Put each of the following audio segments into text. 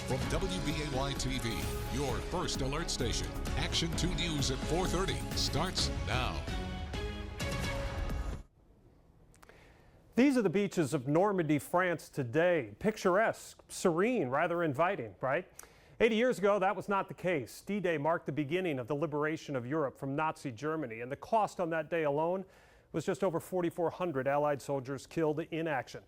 From WBAY TV, your first alert station. Action 2 News at 4:30 starts now. These are the beaches of Normandy, France today. Picturesque, serene, rather inviting, right? 80 years ago, that was not the case. D-Day marked the beginning of the liberation of Europe from Nazi Germany, and the cost on that day alone was just over 4,400 Allied soldiers killed in action.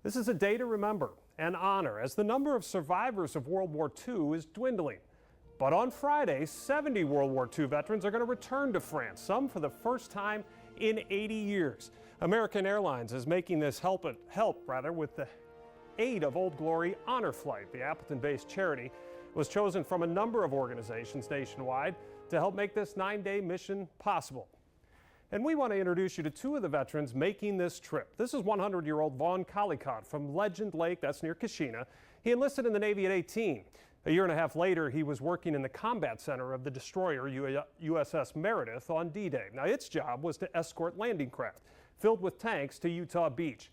This is a day to remember and honor as the number of survivors of World War II is dwindling. But on Friday, 70 World War II veterans are going to return to France, some for the first time in 80 years. American Airlines is making this help with the aid of Old Glory Honor Flight. The Appleton-based charity was chosen from a number of organizations nationwide to help make this 9-day mission possible. And we want to introduce you to two of the veterans making this trip. This is 100-year-old Vaughn Collicott from Legend Lake, that's near Kashina. He enlisted in the Navy at 18. A year and a half later, he was working in the combat center of the destroyer USS Meredith on D-Day. Now, its job was to escort landing craft filled with tanks to Utah Beach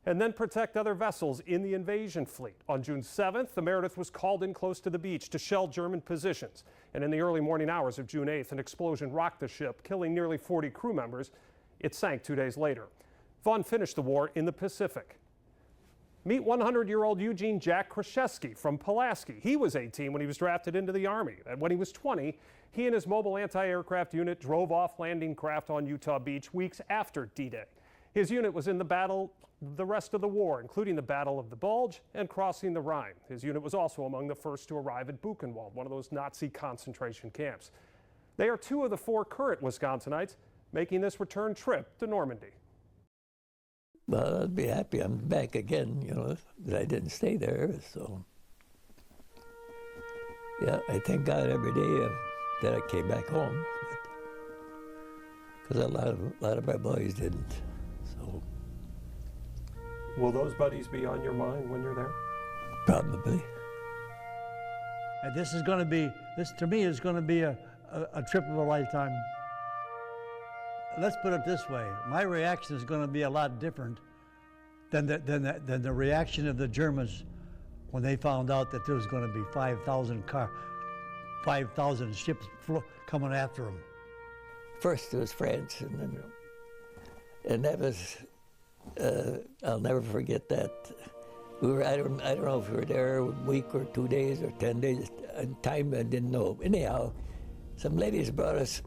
and then protect other vessels in the invasion fleet. On June 7th, the Meredith was called in close to the beach to shell German positions. And in the early morning hours of June 8th, an explosion rocked the ship, killing nearly 40 crew members. It sank 2 days later. Vaughn finished the war in the Pacific. Meet 100-year-old Eugene Jack Kraszewski from Pulaski. He was 18 when he was drafted into the Army. And when he was 20, he and his mobile anti-aircraft unit drove off landing craft on Utah Beach weeks after D-Day. His unit was in the battle the rest of the war, including the Battle of the Bulge and crossing the Rhine. His unit was also among the first to arrive at Buchenwald, one of those Nazi concentration camps. They are two of the four current Wisconsinites making this return trip to Normandy. Well, I'd be happy I'm back again, that I didn't stay there, so. Yeah, I thank God every day that I came back home, because a lot of my boys didn't, so. Will those buddies be on your mind when you're there? Probably. And this to me is going to be a trip of a lifetime. Let's put it this way, my reaction is going to be a lot different than the reaction of the Germans when they found out that there was going to be 5,000 ships coming after them. First it was France, and that was, I'll never forget that. I don't know if we were there a week or 2 days or 10 days, time I didn't know. Anyhow, some ladies brought us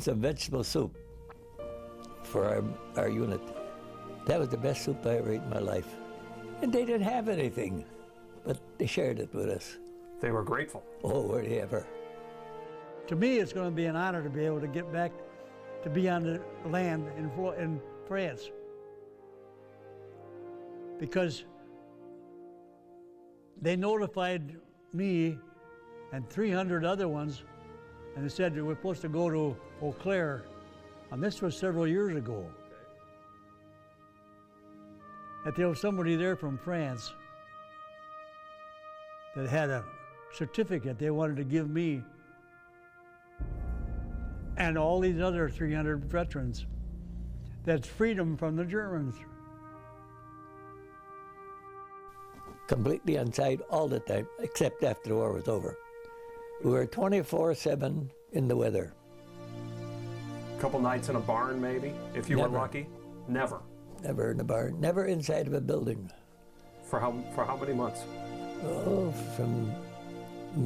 some vegetable soup for our unit. That was the best soup I ever ate in my life. And they didn't have anything, but they shared it with us. They were grateful. Oh, were they ever. To me, it's going to be an honor to be able to get back to be on the land in France. Because they notified me and 300 other ones, and they said that we're supposed to go to Eau Claire, and this was several years ago. That there was somebody there from France that had a certificate they wanted to give me and all these other 300 veterans. That's freedom from the Germans. Completely inside all the time, except after the war was over. We were 24/7 in the weather. A couple nights in a barn, maybe, if you were lucky? Never. Never in a barn, never inside of a building. For how many months? Oh, from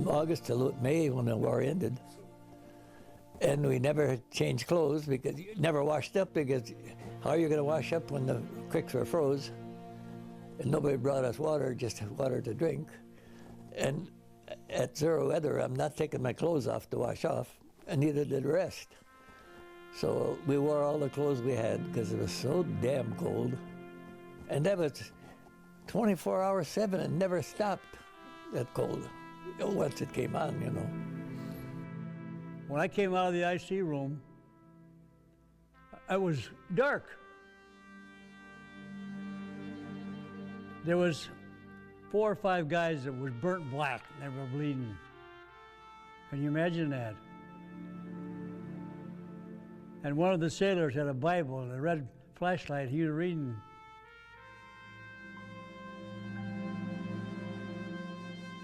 August to May when the war ended. And we never changed clothes because never washed up, because how are you going to wash up when the creeks were froze? And nobody brought us water, just water to drink. And at zero weather, I'm not taking my clothes off to wash off, and neither did the rest. So we wore all the clothes we had because it was so damn cold. And that was 24 hours, 7, and never stopped, that cold. Once it came on, When I came out of the IC room, it was dark. There was 4 or 5 guys that was burnt black, they were bleeding. Can you imagine that? And one of the sailors had a Bible and a red flashlight, he was reading.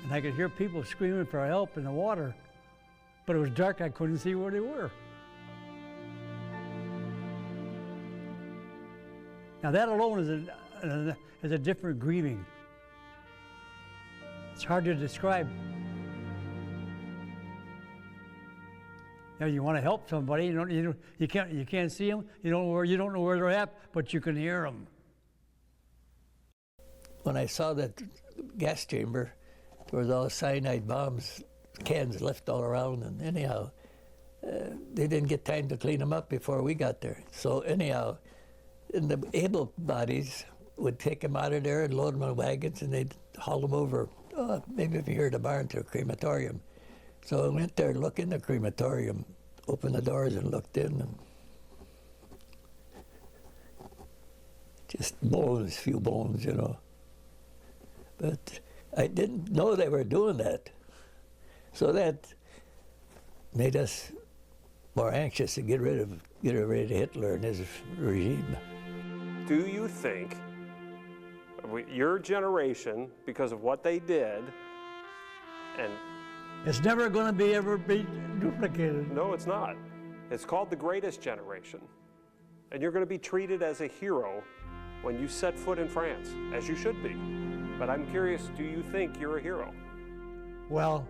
And and I could hear people screaming for help in the water, but it was dark, I couldn't see where they were. Now that alone is a different grieving. It's hard to describe. You know, you want to help somebody, you can't see them, you don't know where they're at, but you can hear them. When I saw that gas chamber, there was all cyanide bombs, cans left all around, and anyhow, they didn't get time to clean them up before we got there. So anyhow, and the able bodies would take them out of there and load them on wagons, and they'd haul them over, maybe from here to barn to a crematorium. So I went there, looked in the crematorium, opened the doors and looked in, and just bones, few bones, you know. But I didn't know they were doing that. So that made us more anxious to get rid of Hitler and his regime. Do you think your generation, because of what they did, and It's never going to be ever be duplicated. no, it's not. It's called the greatest generation. And you're going to be treated as a hero when you set foot in France, as you should be. But I'm curious, do you think you're a hero? Well,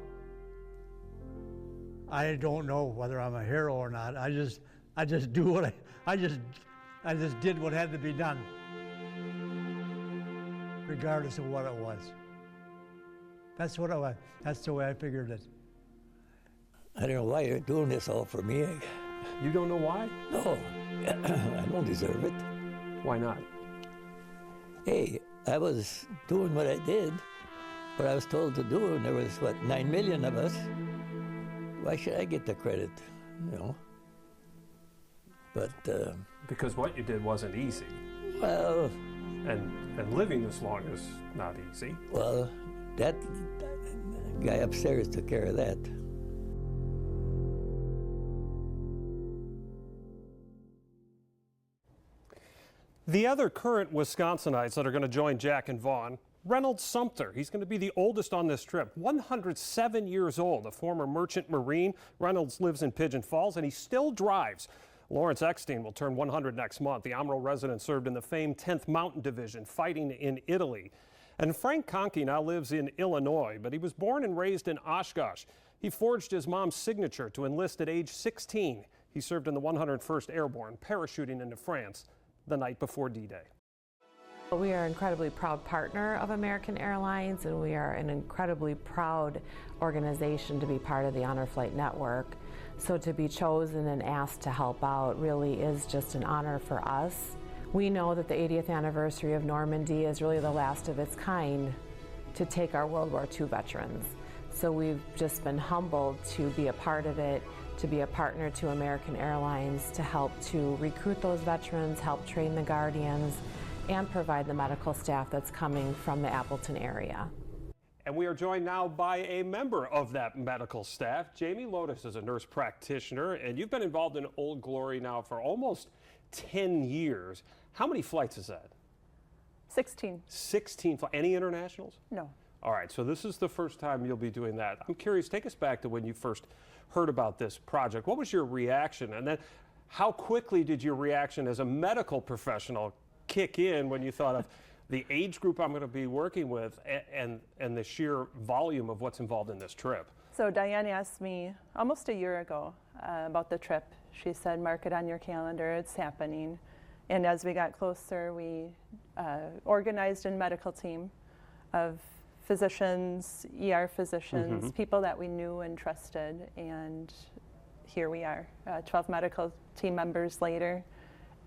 I don't know whether I'm a hero or not. I just do what I just did what had to be done, regardless of what it was. That's what that's the way I figured it. I don't know why you're doing this all for me. You don't know why? No, I don't deserve it. Why not? Hey, I was doing what I did, what I was told to do, and there was, 9 million of us. Why should I get the credit, you know? But, Because what you did wasn't easy. well, And living this long is not easy. well, that guy upstairs took care of that. The other current Wisconsinites that are going to join Jack and Vaughn, Reynolds Sumter. He's going to be the oldest on this trip, 107 years old, a former merchant marine. Reynolds lives in Pigeon Falls, and he still drives. Lawrence Eckstein will turn 100 next month. The Amarillo resident served in the famed 10th Mountain Division, fighting in Italy. And Frank Conkey now lives in Illinois, but he was born and raised in Oshkosh. He forged his mom's signature to enlist at age 16. He served in the 101st Airborne, parachuting into France the night before D-Day. We are an incredibly proud partner of American Airlines, and we are an incredibly proud organization to be part of the Honor Flight Network. So to be chosen and asked to help out really is just an honor for us. We know that the 80th anniversary of Normandy is really the last of its kind to take our World War II veterans. So we've just been humbled to be a part of it, to be a partner to American Airlines, to help to recruit those veterans, help train the Guardians, and provide the medical staff that's coming from the Appleton area. And we are joined now by a member of that medical staff. Jamie Lotus is a nurse practitioner, and you've been involved in Old Glory now for almost 10 years. How many flights is that? 16. 16 flights. Any internationals? No. All right, so this is the first time you'll be doing that. I'm curious, take us back to when you first heard about this project. What was your reaction? And then how quickly did your reaction as a medical professional kick in when you thought of the age group I'm going to be working with and the sheer volume of what's involved in this trip? So Diane asked me almost a year ago about the trip. She said, mark it on your calendar, it's happening. And as we got closer, we organized a medical team of physicians, ER physicians, people that we knew and trusted, and here we are, 12 medical team members later,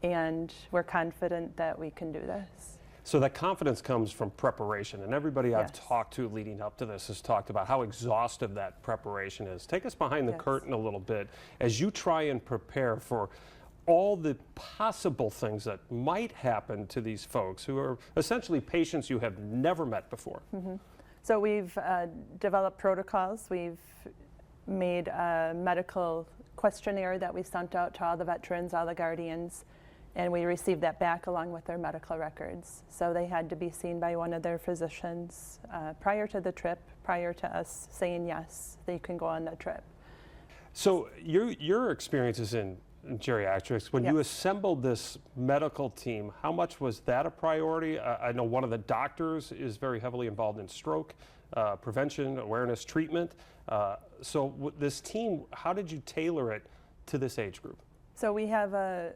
and we're confident that we can do this. So that confidence comes from preparation, and everybody I've Yes. talked to leading up to this has talked about how exhaustive that preparation is. Take us behind the Yes. curtain a little bit as you try and prepare for all the possible things that might happen to these folks who are essentially patients you have never met before. So we've developed protocols. We've made a medical questionnaire that we sent out to all the veterans, all the Guardians, And we received that back along with their medical records. So they had to be seen by one of their physicians prior to the trip, prior to us saying yes, they can go on the trip. So your experiences in geriatrics, when you assembled this medical team, how much was that a priority? I know one of the doctors is very heavily involved in stroke prevention, awareness, treatment. So this team, how did you tailor it to this age group? So we have a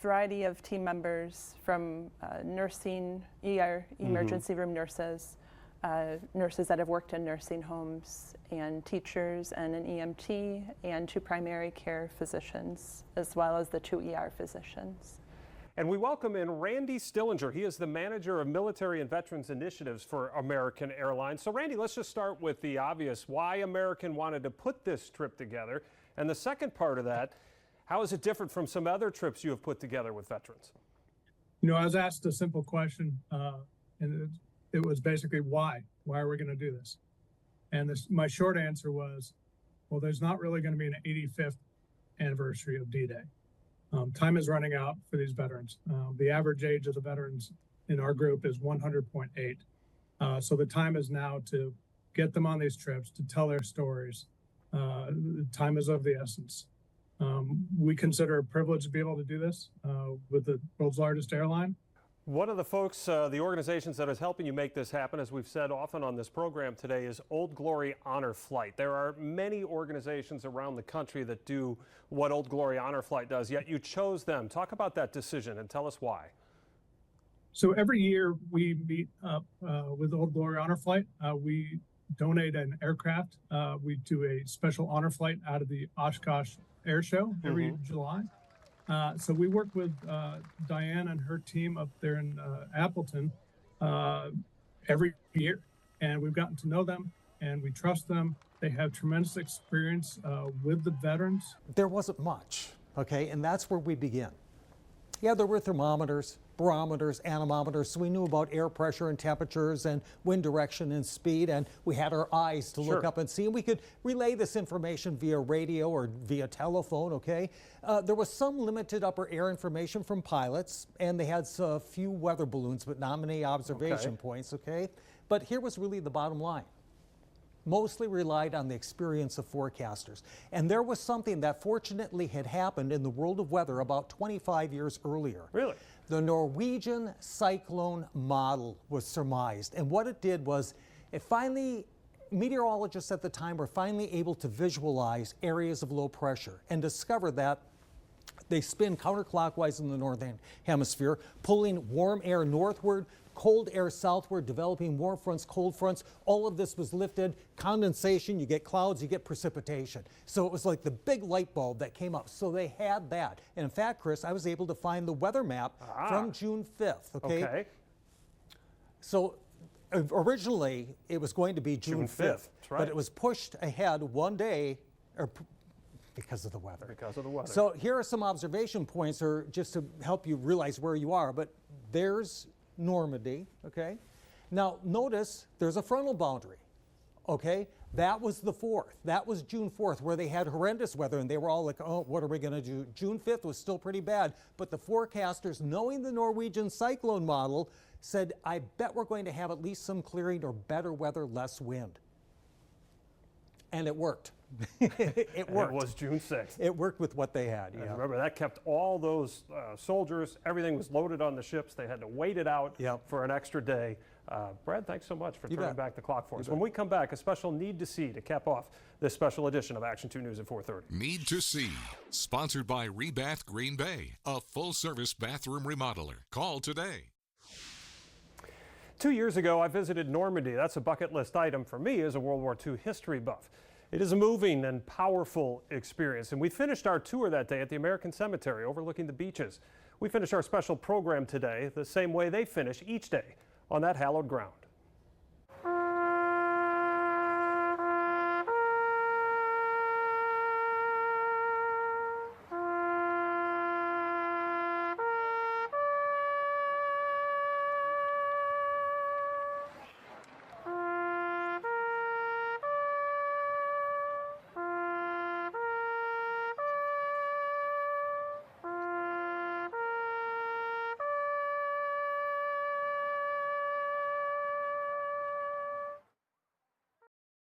variety of team members from nursing, ER, emergency room nurses, nurses that have worked in nursing homes, and teachers, and an EMT, and 2 primary care physicians, as well as the 2 ER physicians. And we welcome in Randy Stillinger. He is the manager of military and veterans initiatives for American Airlines. So Randy, let's just start with the obvious, why American wanted to put this trip together. And the second part of that, how is it different from some other trips you have put together with veterans? You know, I was asked a simple question, and it was basically why? Why are we going to do this? And my short answer was, well, there's not really going to be an 85th anniversary of D-Day. Time is running out for these veterans. The average age of the veterans in our group is 100.8. So the time is now to get them on these trips, to tell their stories. Time is of the essence. We consider it a privilege to be able to do this with the world's largest airline. One of the folks, the organizations that is helping you make this happen, as we've said often on this program today, is Old Glory Honor Flight. There are many organizations around the country that do what Old Glory Honor Flight does, yet you chose them. Talk about that decision and tell us why. So every year we meet up with Old Glory Honor Flight. We donate an aircraft. We do a special honor flight out of the Oshkosh Air Show every July. So we work with Diane and her team up there in Appleton every year, and we've gotten to know them and we trust them. They have tremendous experience with the veterans. There wasn't much, okay, and that's where we begin. Yeah, there were thermometers, barometers, anemometers, so we knew about air pressure and temperatures and wind direction and speed, and we had our eyes to look up and see, and we could relay this information via radio or via telephone, okay? There was some limited upper air information from pilots, and they had a few weather balloons, but not many observation points, okay? But here was really the bottom line. Mostly relied on the experience of forecasters. And there was something that fortunately had happened in the world of weather about 25 years earlier. Really? The Norwegian cyclone model was surmised. And what it did was, it finally, meteorologists at the time were finally able to visualize areas of low pressure and discover that they spin counterclockwise in the northern hemisphere, pulling warm air northward, cold air southward, developing warm fronts, cold fronts. All of this was lifted, condensation, you get clouds, you get precipitation. So it was like the big light bulb that came up. So they had that. And in fact, Chris, I was able to find the weather map from June 5th, okay? So originally it was going to be June 5th, That's right. but it was pushed ahead one day, because of the weather. Because of the weather. So here are some observation points, or just to help you realize where you are. But there's Normandy, okay? Now notice there's a frontal boundary, okay? That was the 4th. That was June 4th, where they had horrendous weather, and they were all like, oh, what are we going to do? June 5th was still pretty bad, but the forecasters, knowing the Norwegian cyclone model, said, I bet we're going to have at least some clearing or better weather, less wind. And it worked. It worked. It was June 6th. It worked with what they had. Yeah. Remember, that kept all those soldiers, everything was loaded on the ships. They had to wait it out for an extra day. Brad, thanks so much for turning back the clock for us. When we come back, a special Need to See to cap off this special edition of Action 2 News at 4:30. Need to See, sponsored by Rebath Green Bay, a full-service bathroom remodeler. Call today. 2 years ago, I visited Normandy. That's a bucket list item for me as a World War II history buff. It is a moving and powerful experience, and we finished our tour that day at the American Cemetery overlooking the beaches. We finish our special program today the same way they finish each day on that hallowed ground.